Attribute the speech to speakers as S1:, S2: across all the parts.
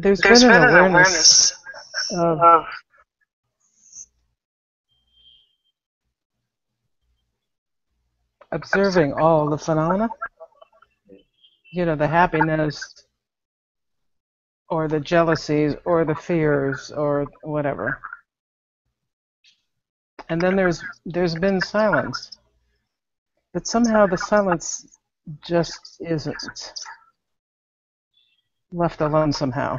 S1: there's been
S2: there's
S1: an
S2: been an
S1: awareness
S2: awareness
S1: of
S2: of
S1: observing all the phenomena, the happiness or the jealousies or the fears or whatever. And then there's been silence. But somehow the silence just isn't left alone somehow.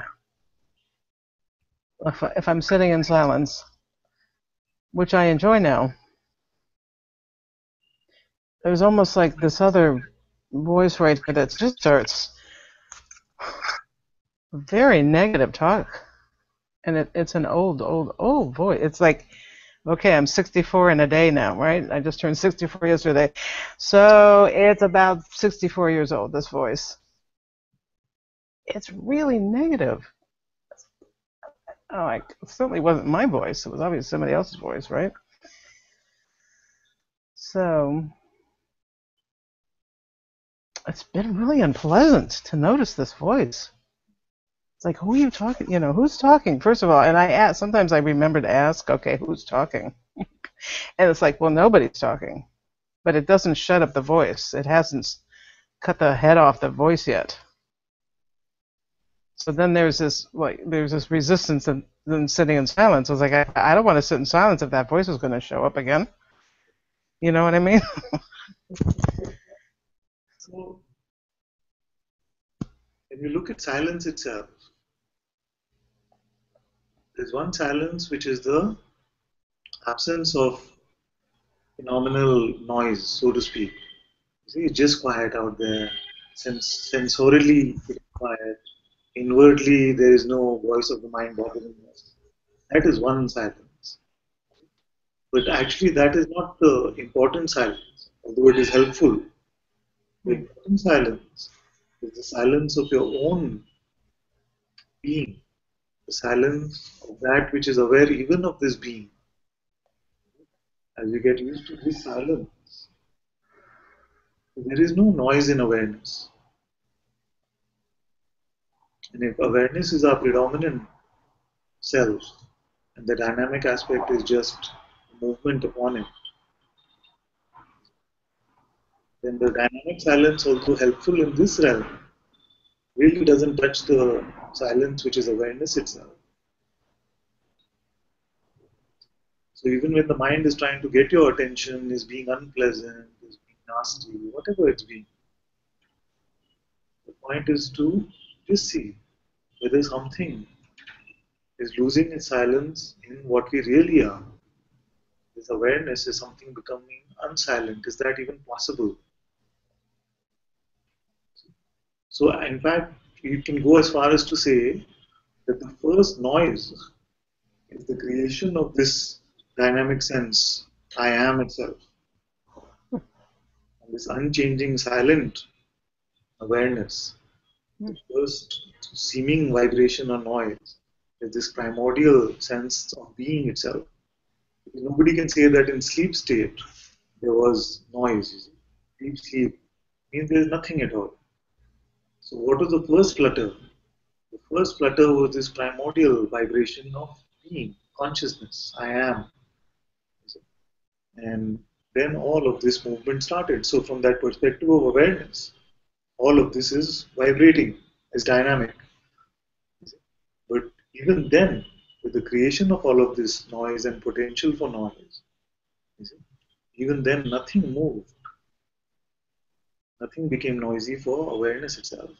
S1: If I'm sitting in silence, which I enjoy now, there's almost like this other voice right here that just starts very negative talk. And it's an old voice. It's like, okay, I'm 64 in a day now, right? I just turned 64 yesterday. So it's about 64 years old, this voice. It's really negative. Oh, it certainly wasn't my voice. It was obviously somebody else's voice, right? So it's been really unpleasant to notice this voice. It's like, who are you talking? Who's talking? First of all, and sometimes I remember to ask, okay, who's talking? And it's like, well, nobody's talking. But it doesn't shut up the voice. It hasn't cut the head off the voice yet. So then there's this resistance and then sitting in silence. I was like, I don't want to sit in silence if that voice is going to show up again. You know what I mean?
S3: So, when you look at silence itself, there's one silence which is the absence of phenomenal noise, so to speak. You see, it's just quiet out there. Sensorily, it's quiet. Inwardly, there is no voice of the mind bothering us. That is one silence. But actually, that is not the important silence, although it is helpful. The important silence is the silence of your own being, the silence of that which is aware even of this being. As you get used to this silence, there is no noise in awareness. And if awareness is our predominant self, and the dynamic aspect is just movement upon it, then the dynamic silence, although helpful in this realm, really doesn't touch the silence which is awareness itself. So even when the mind is trying to get your attention, is being unpleasant, is being nasty, whatever it's being, the point is to just see whether something is losing its silence in what we really are. This awareness is something becoming unsilent. Is that even possible? So, in fact, you can go as far as to say that the first noise is the creation of this dynamic sense, I am itself. And this unchanging, silent awareness, the first seeming vibration or noise, is this primordial sense of being itself. Because nobody can say that in sleep state there was noise. Deep sleep means there is nothing at all. So, what was the first flutter? The first flutter was this primordial vibration of being, consciousness, I am. And then all of this movement started. So, from that perspective of awareness, all of this is vibrating, is dynamic. But even then, with the creation of all of this noise and potential for noise, even then nothing moved. Nothing became noisy for awareness itself.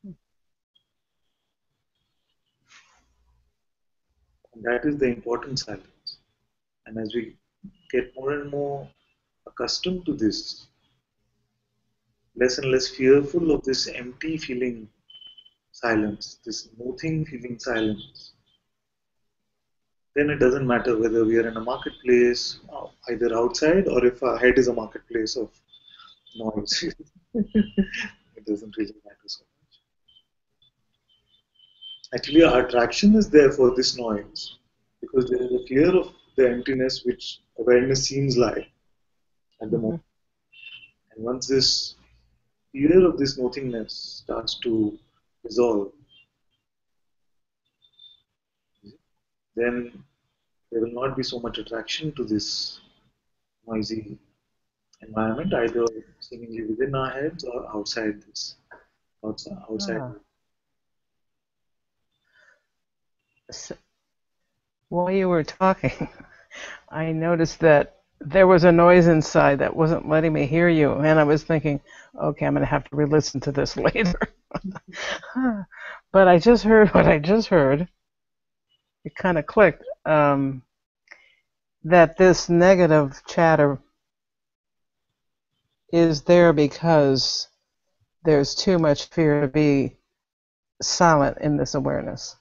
S3: And that is the important silence. And as we get more and more accustomed to this, less and less fearful of this empty feeling silence, this nothing feeling silence, then it doesn't matter whether we are in a marketplace, either outside, or if our head is a marketplace of noise. It doesn't really matter so much. Actually, our attraction is there for this noise because there is a fear of the emptiness which awareness seems like at the moment. And once this fear of this nothingness starts to dissolve, then there will not be so much attraction to this noisy environment, either seemingly within our heads or outside this, outside.
S1: Ah. So, while you were talking, I noticed that there was a noise inside that wasn't letting me hear you, and I was thinking, okay, I'm going to have to re-listen to this later. But I just heard what I just heard. It kind of clicked. That this negative chatter is there because there's too much fear to be silent in this awareness.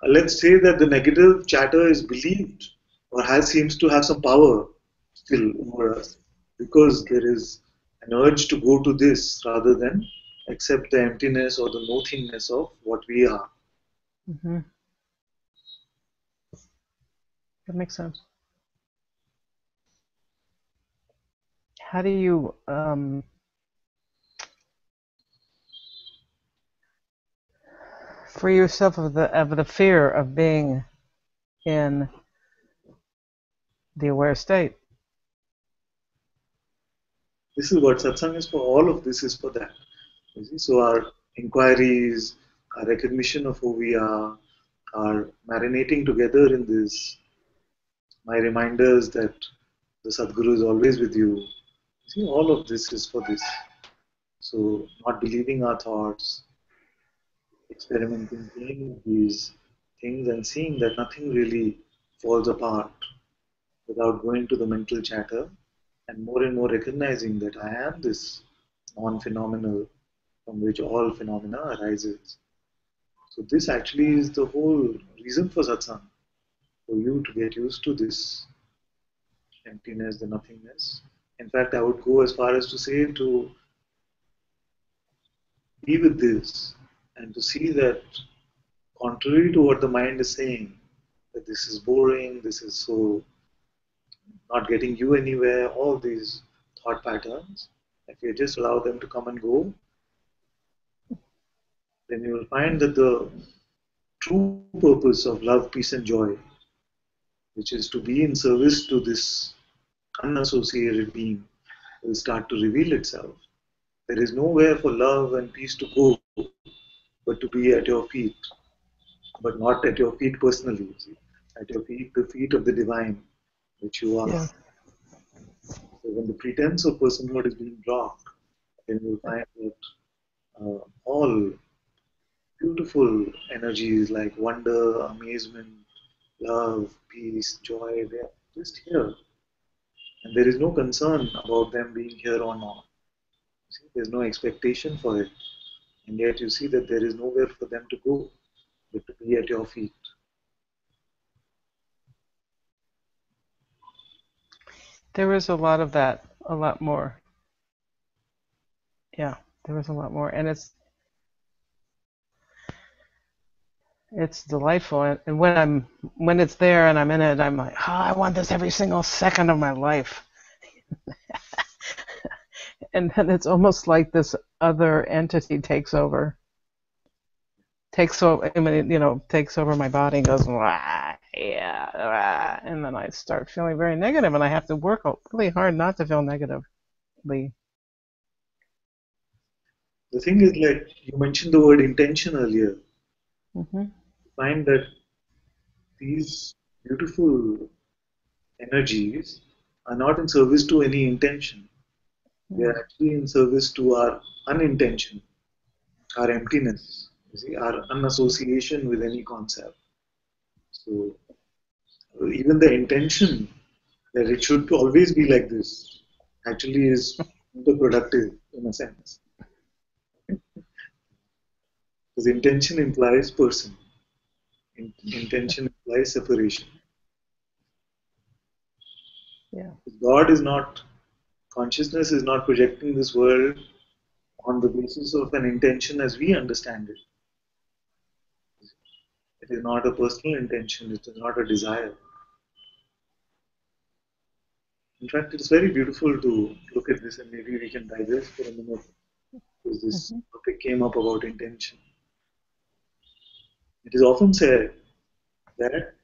S3: Let's say that the negative chatter is believed or has seems to have some power still over us because there is an urge to go to this rather than accept the emptiness or the nothingness of what we are.
S1: Mm-hmm. That makes sense. How do you free yourself of the fear of being in the aware state?
S3: This is what satsang is for. All of this is for that. You see? So our inquiries, our recognition of who we are marinating together in this. My reminders that the Sadguru is always with you. See, all of this is for this. So, not believing our thoughts, experimenting, playing with these things, and seeing that nothing really falls apart without going to the mental chatter, and more recognizing that I am this non phenomenal from which all phenomena arises. So, this actually is the whole reason for satsang, for you to get used to this emptiness, the nothingness. In fact, I would go as far as to say to be with this and to see that, contrary to what the mind is saying, that this is boring, this is so not getting you anywhere, all these thought patterns, if you just allow them to come and go, then you will find that the true purpose of love, peace, and joy, which is to be in service to this unassociated being, will start to reveal itself. There is nowhere for love and peace to go but to be at your feet, but not at your feet personally. See? At your feet, the feet of the divine, which you are.
S1: Yeah.
S3: So when the pretense of personhood is being dropped, then you'll find that all beautiful energies like wonder, amazement, love, peace, joy, they're just here. And there is no concern about them being here or not. See, there's no expectation for it. And yet you see that there is nowhere for them to go but to be at your feet.
S1: There is a lot of that, a lot more. Yeah, there was a lot more, and it's delightful. And when it's there and I'm in it, I'm like, oh, I want this every single second of my life. And then it's almost like this other entity takes over, takes over my body and goes, wah, yeah, wah, and then I start feeling very negative, and I have to work really hard not to feel negatively.
S3: The thing is, like you mentioned the word intention earlier,
S1: Mm-hmm.
S3: find that these beautiful energies are not in service to any intention. They
S1: Mm.
S3: are actually in service to our unintention, our emptiness, you see, our unassociation with any concept. So even the intention that it should always be like this actually is counterproductive in a sense. Because intention implies person. Intention implies separation.
S1: Yeah.
S3: God is not, consciousness is not projecting this world on the basis of an intention as we understand it. It is not a personal intention, it is not a desire. In fact, it's very beautiful to look at this, and maybe we can digress for a minute because this
S1: Mhm.
S3: topic came up about intention. It is often said that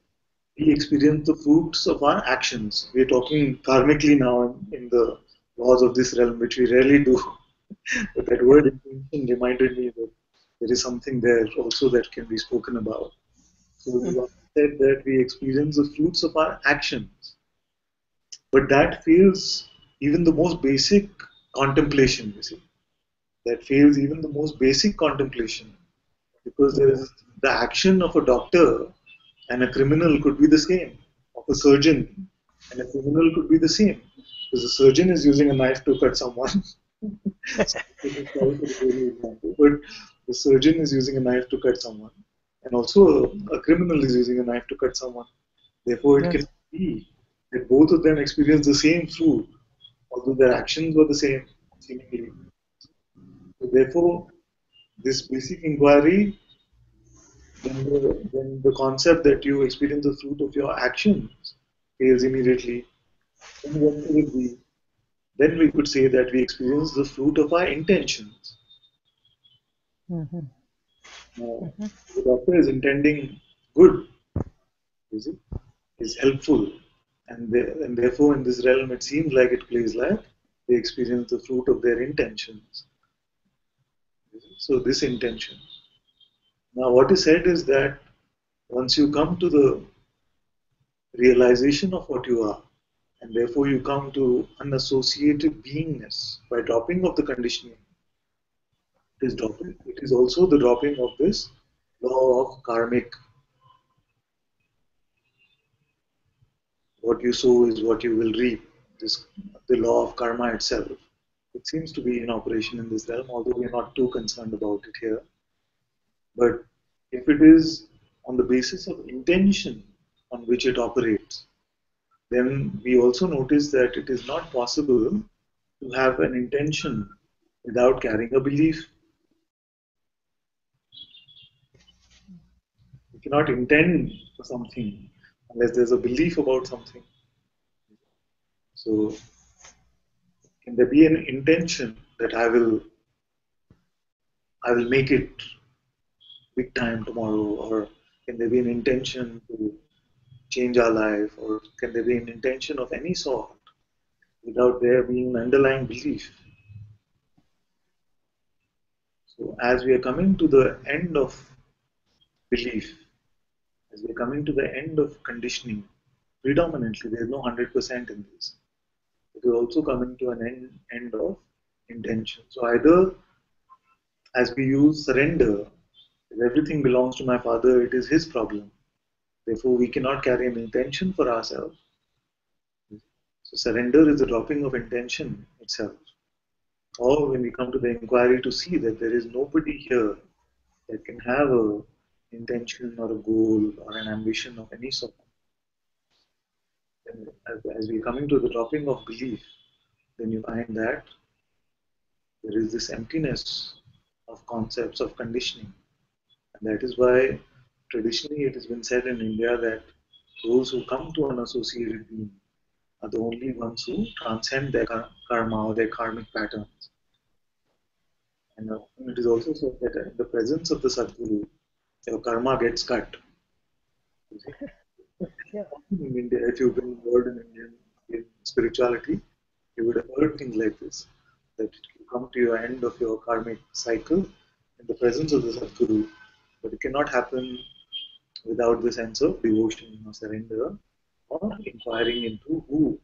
S3: we experience the fruits of our actions. We are talking karmically now in the laws of this realm, which we rarely do. But that word intention reminded me that there is something there also that can be spoken about. So it is often said that we experience the fruits of our actions, but that fails even the most basic contemplation, you see. That fails even the most basic contemplation because there is the action of a doctor and a criminal could be the same, of a surgeon and a criminal could be the same. Because the surgeon is using a knife to cut someone. Sorry for the daily example, but the surgeon is using a knife to cut someone, and also a criminal is using a knife to cut someone. Therefore, it can
S1: Yes.
S3: be that both of them experience the same fruit, although their actions were the same, seemingly. So therefore, this basic inquiry, then the concept that you experience the fruit of your actions fails immediately. Then what could it be? Then we could say that we experience the fruit of our intentions.
S1: Mhm.
S3: Now,
S1: Mhm.
S3: the doctor is intending good, is it? Is helpful, and therefore in this realm it seems like it plays like they experience the fruit of their intentions. So this intention. Now, what is said is that once you come to the realization of what you are, and therefore you come to unassociated beingness by dropping of the conditioning. It is also the dropping of this law of karmic. What you sow is what you will reap. This the law of karma itself. It seems to be in operation in this realm, although we are not too concerned about it here. But if it is on the basis of intention on which it operates, then we also notice that it is not possible to have an intention without carrying a belief. You cannot intend for something unless there's a belief about something. So, can there be an intention that I will make it big time tomorrow, or can there be an intention to change our life, or can there be an intention of any sort without there being an underlying belief? So, as we are coming to the end of belief, as we are coming to the end of conditioning, predominantly there is no 100% in this. It is also coming to an end of intention. So, either as we use surrender, if everything belongs to my father, it is his problem. Therefore, we cannot carry an intention for ourselves. So, surrender is the dropping of intention itself. Or when we come to the inquiry to see that there is nobody here that can have a intention or a goal or an ambition of any sort. And as we coming to the dropping of belief, then you find that there is this emptiness of concepts of conditioning. And that is why traditionally it has been said in India that those who come to an associated being are the only ones who transcend their karma or their karmic patterns. And it is also said that in the presence of the Sadguru, your karma gets cut. You see?
S1: Yeah.
S3: In India, if you've been involved in Indian in spirituality, you would have heard things like this, that you come to your end of your karmic cycle in the presence of the Sadguru, but it cannot happen without the sense of devotion or surrender or inquiring into who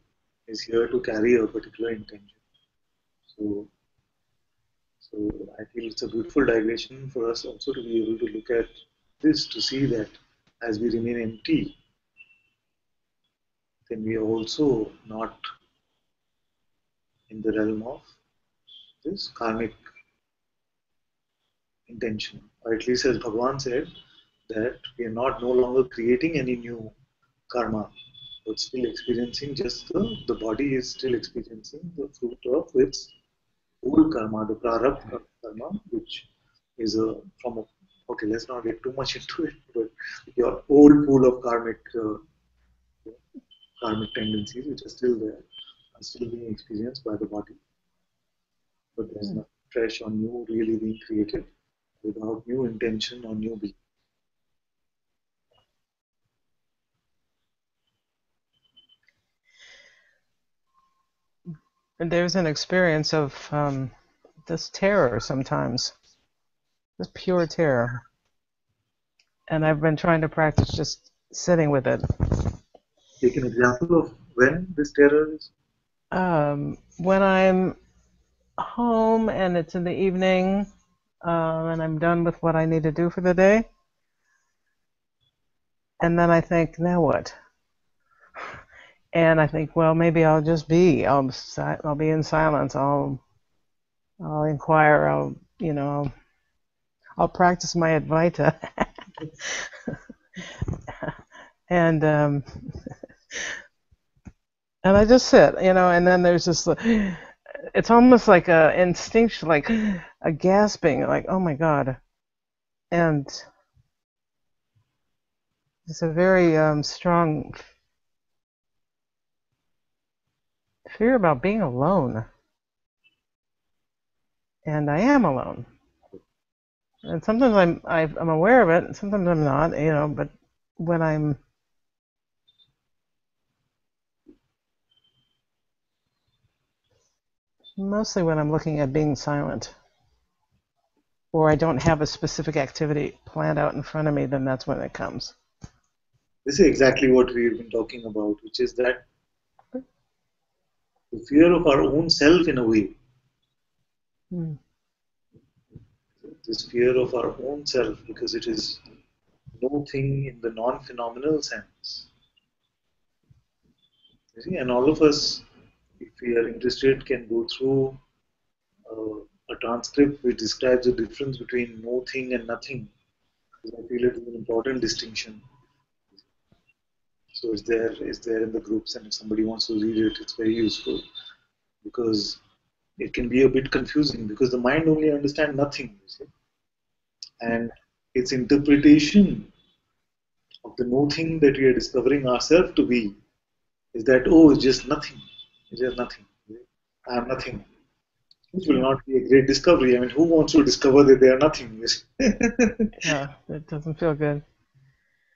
S3: is here to carry a particular intention. So, so I feel it's a beautiful digression for us also to be able to look at this to see that as we remain empty, then we are also not in the realm of this karmic intention, or at least as Bhagavan said, that we are not no longer creating any new karma, but still experiencing just the body is still experiencing the fruit of its old karma, the prarabdha karma, which is a from a okay, let's not get too much into it, but your old pool of karmic tendencies which are still there, are still being experienced by the body, but there's
S1: Mm.
S3: nothing. fresh or new really being created without new intention or new being.
S1: And there's an experience of this terror sometimes, this pure terror. And I've been trying to practice just sitting with it.
S3: Take an example of when this terror is.
S1: When I'm home and it's in the evening, and I'm done with what I need to do for the day, and then I think, now what? And I think, well, maybe I'll just be. I'll be in silence. I'll inquire. I'll practice my Advaita, and and I just sit, and then there's this. It's almost like a instinct, like a gasping, like, oh my God, and it's a very strong fear about being alone, and I am alone. And sometimes I'm aware of it, and sometimes I'm not, But when I'm mostly when I'm looking at being silent, or I don't have a specific activity planned out in front of me, then that's when it comes.
S3: This is exactly what we've been talking about, which is that the fear of our own self in a way.
S1: Hmm.
S3: This fear of our own self, because it is no thing in the non-phenomenal sense. You see, and all of us, if we are interested, can go through a transcript which describes the difference between no thing and nothing. Because I feel it is an important distinction. So it's there in the groups, and if somebody wants to read it, it's very useful because it can be a bit confusing because the mind only understands nothing, you see, and its interpretation of the no thing that we are discovering ourselves to be is that, oh, it's just nothing. It's just nothing. I am nothing. Which will
S1: Yeah,
S3: not be a great discovery. I mean, who wants to discover that they are nothing?
S1: yeah, it doesn't feel good.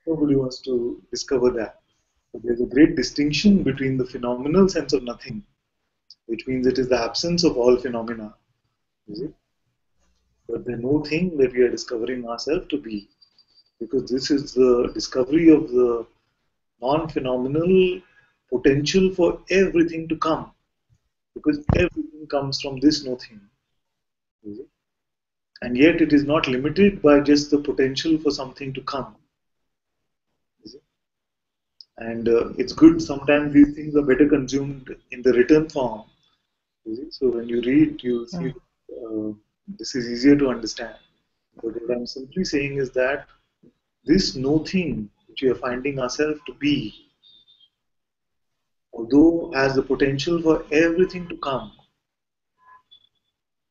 S3: Nobody wants to discover that. But there's a great distinction between the phenomenal sense of nothing, which means it is the absence of all phenomena, is it? But the no thing that we are discovering ourselves to be, because this is the discovery of the non-phenomenal potential for everything to come, because everything comes from this no thing, is it? And yet it is not limited by just the potential for something to come, is it? And it's good sometimes these things are better consumed in the written form, is it? So when you read, you see
S1: Yeah.
S3: this is easier to understand. But what I'm simply saying is that this no thing which we are finding ourselves to be, although has the potential for everything to come,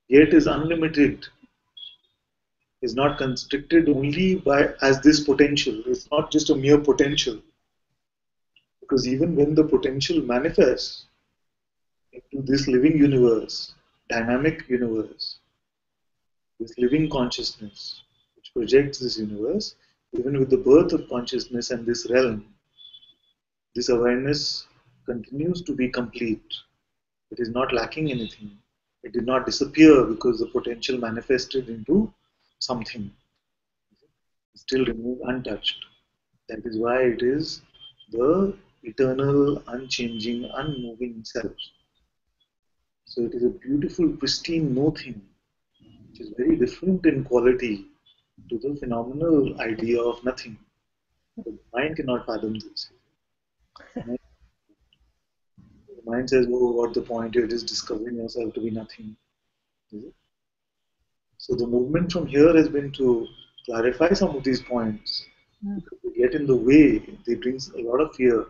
S3: yet is unlimited, is not constricted only by as this potential. It's not just a mere potential, because even when the potential manifests into this living universe, dynamic universe, this living consciousness, which projects this universe, even with the birth of consciousness and this realm, this awareness continues to be complete. It is not lacking anything. It did not disappear because the potential manifested into something. It still remains untouched. That is why it is the eternal, unchanging, unmoving self. So it is a beautiful, pristine nothing, which is very different in quality to the phenomenal idea of nothing. The mind cannot fathom this. The mind says, oh, what the point? You're just discovering yourself to be nothing. So the movement from here has been to clarify some of these points
S1: Yeah.
S3: because they get in the way. They bring a lot of fear.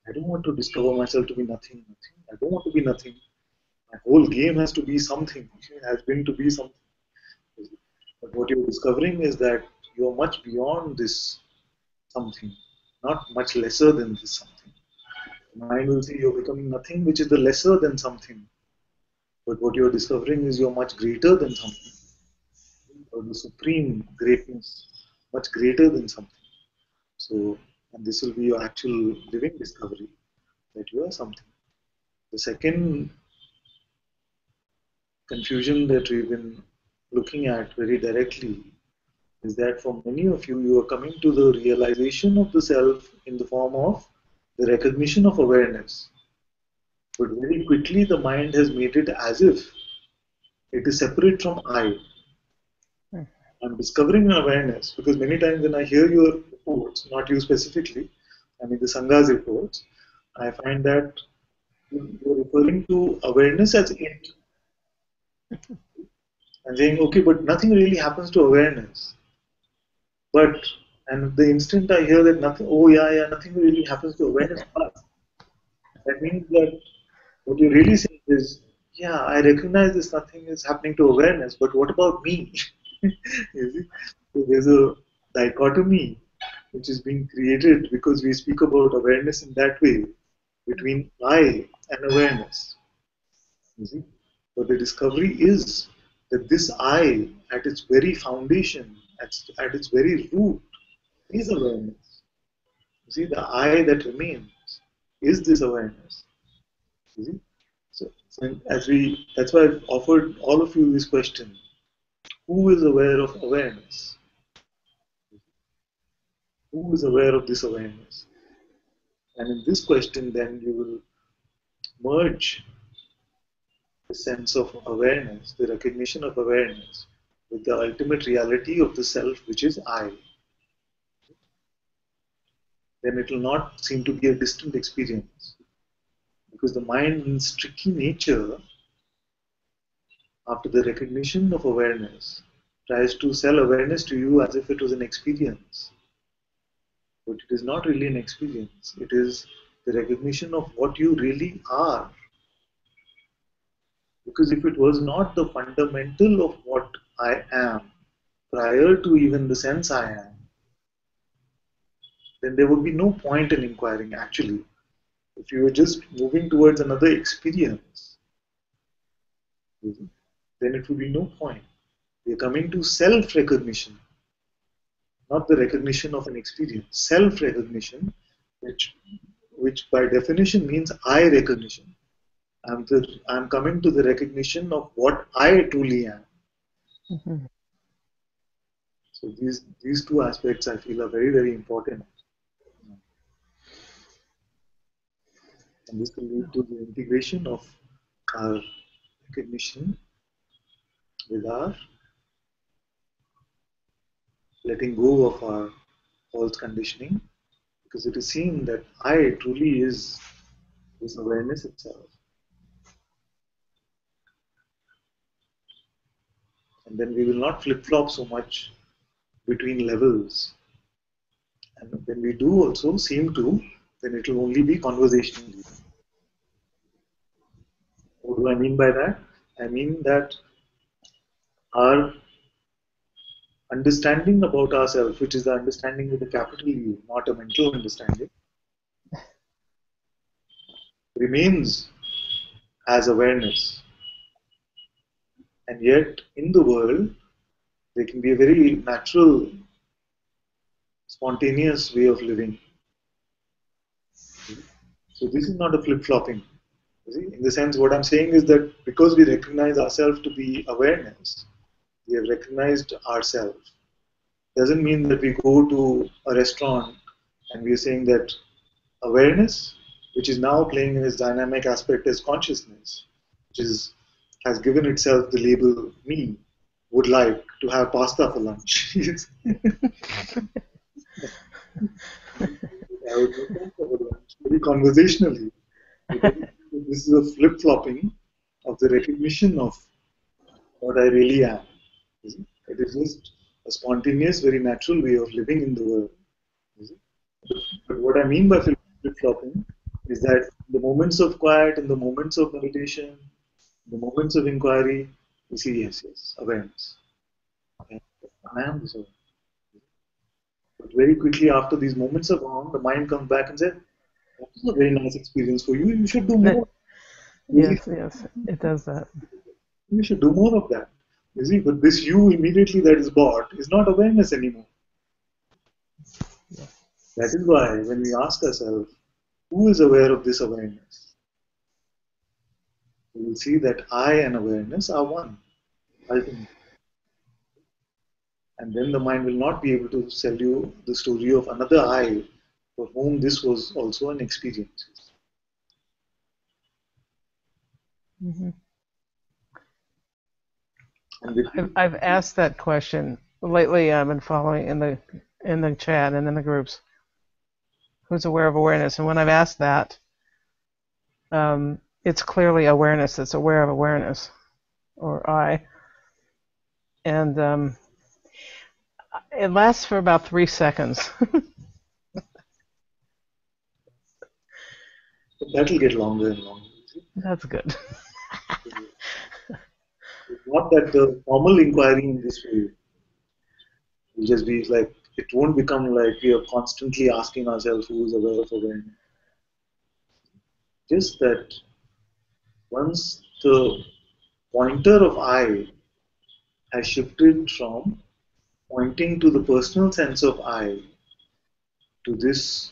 S3: I don't want to discover myself to be nothing. Nothing. I don't want to be nothing. My whole game has to be something. It has been to be something. But what you're discovering is that you're much beyond this something, not much lesser than this something. The mind will say you're becoming nothing, which is the lesser than something. But what you're discovering is you're much greater than something, or the supreme greatness, much greater than something. So, and this will be your actual living discovery that you are something. The second confusion that we've been looking at very directly is that for many of you, you are coming to the realization of the self in the form of the recognition of awareness. But very quickly, the mind has made it as if it is separate from I. I'm discovering an awareness because many times when I hear your reports, not you specifically, I mean the Sangha's reports, I find that you're referring to awareness as it and saying, okay, but nothing really happens to awareness. But, and the instant I hear that nothing, oh yeah, nothing really happens to awareness, but that means that what you're really saying is, yeah, I recognize this nothing is happening to awareness, but what about me? You see? So there's a dichotomy which is being created because we speak about awareness in that way between I and awareness. You see? But the discovery is that this I, at its very foundation, at its very root, is awareness. You see, the I that remains is this awareness. You see? So as we, that's why I've offered all of you this question: Who is aware of awareness? Who is aware of this awareness? And in this question, then you will merge the sense of awareness, the recognition of awareness, with the ultimate reality of the self, which is I. Then it will not seem to be a distant experience. Because the mind, in its tricky nature, after the recognition of awareness, tries to sell awareness to you as if it was an experience. But it is not really an experience. It is the recognition of what you really are. Because if it was not the fundamental of what I am, prior to even the sense I am, then there would be no point in inquiring actually. If you were just moving towards another experience, then it would be no point. We are coming to self recognition, not the recognition of an experience. Self recognition, which, which by definition means I recognition. I'm coming to the recognition of what I truly am.
S1: Mhm.
S3: So these two aspects I feel are very, very important. And this will lead to the integration of our recognition with our letting go of our false conditioning, because it is seen that I truly is this awareness itself. And then we will not flip flop so much between levels. And when we do also seem to, then it will only be conversationally. What do I mean by that? I mean that our understanding about ourselves, which is the understanding with a capital U, not a mental understanding, remains as awareness. And yet, in the world, there can be a very natural, spontaneous way of living. So, this is not a flip flopping. In the sense, what I'm saying is that because we recognize ourselves to be awareness, we have recognized ourselves. Doesn't mean that we go to a restaurant and we are saying that awareness, which is now playing in its dynamic aspect as consciousness, which is has given itself the label me, would like to have pasta for lunch. I would make pasta for lunch very conversationally. This is a flip flopping of the recognition of what I really am. It is just a spontaneous, very natural way of living in the world. But what I mean by flip flopping is that the moments of quiet and the moments of meditation, the moments of inquiry, you see, yes, awareness. Okay. I am this awareness. But very quickly after these moments are gone, the mind comes back and says, that was a very nice experience for you. You should do
S1: No,
S3: more. Really,
S1: Yes, yes, it does that.
S3: we should do more of that. You see, but this you immediately that is bought is not awareness anymore.
S1: Yes.
S3: That is why when we ask ourselves, who is aware of this awareness? We will see that I and awareness are one, ultimately. And then the mind will not be able to sell you the story of another I for whom this was also an experience.
S1: Hmm.
S3: And with
S1: I've asked that question lately. I've been following in the chat and in the groups. Who's aware of awareness? And when I've asked that, it's clearly awareness that's aware of awareness, or I. And it lasts for about 3 seconds.
S3: that will get longer and longer.
S1: That's good.
S3: It's not that the formal inquiry in this way will just be like, it won't become like we are constantly asking ourselves who is aware of awareness. Just that once the pointer of I has shifted from pointing to the personal sense of I to this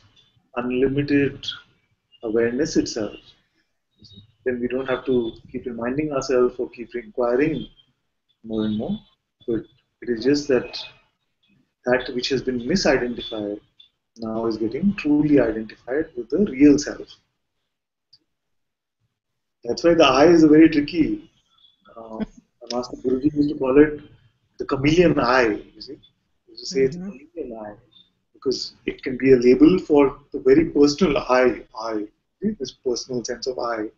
S3: unlimited awareness itself, then we don't have to keep reminding ourselves or keep inquiring more and more. But it is just that that which has been misidentified now is getting truly identified with the real self. That's why the I is a very tricky. Master Guruji used to call it the chameleon eye. You see, he used to say it's a
S1: Hmm.
S3: chameleon eye because it can be a label for the very personal I. I, see, this personal sense of I.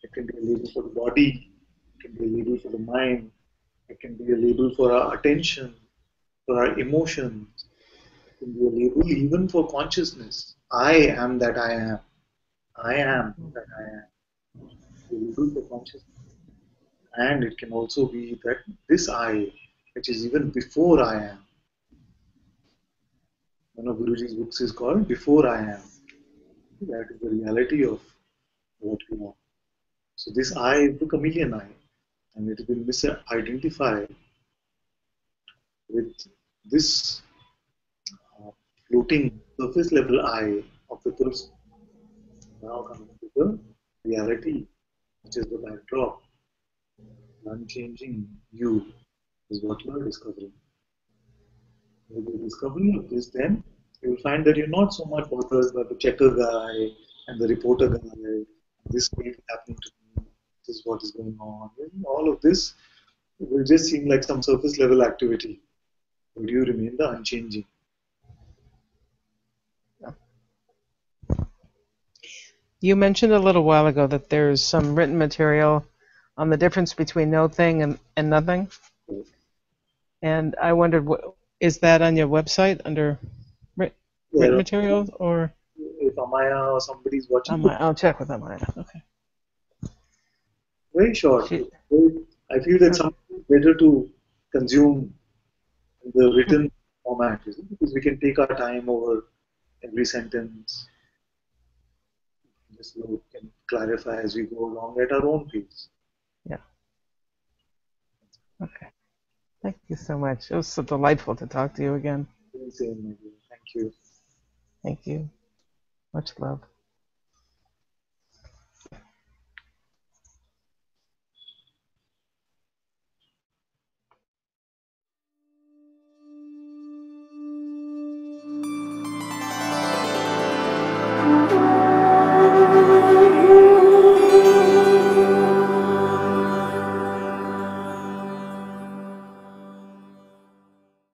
S3: It can be a label for the body. It can be a label for the mind. It can be a label for our attention, for our emotions. It can be a label even for consciousness. I am that I am. I am that I am. A label for consciousness. And it can also be that this I, which is even before I am. One of Guruji's books is called Before I Am. That is the reality of what we are. So this I is the chameleon I, and it has been misidentified with this uh, floating surface level I of the person. Now coming to the reality, which is the backdrop, the unchanging you is what you are discovering. With the discovery of this, then you will find that you're not so much bothered by the checker guy and the reporter guy. This is happening to me. This is what is going on. All of this will just seem like some surface level activity. But you remain the unchanging.
S1: You mentioned a little while ago that there's some written material on the difference between no thing and nothing. And I wondered, is that on your website under written
S3: Yeah,
S1: materials or
S3: if Amaya or somebody is watching,
S1: on my? I'll check with Amaya. Okay.
S3: very short.
S1: She,
S3: I feel that
S1: okay.
S3: something better to consume in the written format, because we can take our time over every sentence, just look and clarify as we go along at our own pace.
S1: Yeah. Okay. Thank you so much. It was so delightful to talk to you again.
S3: Same, maybe. Thank you.
S1: Thank you. Much love.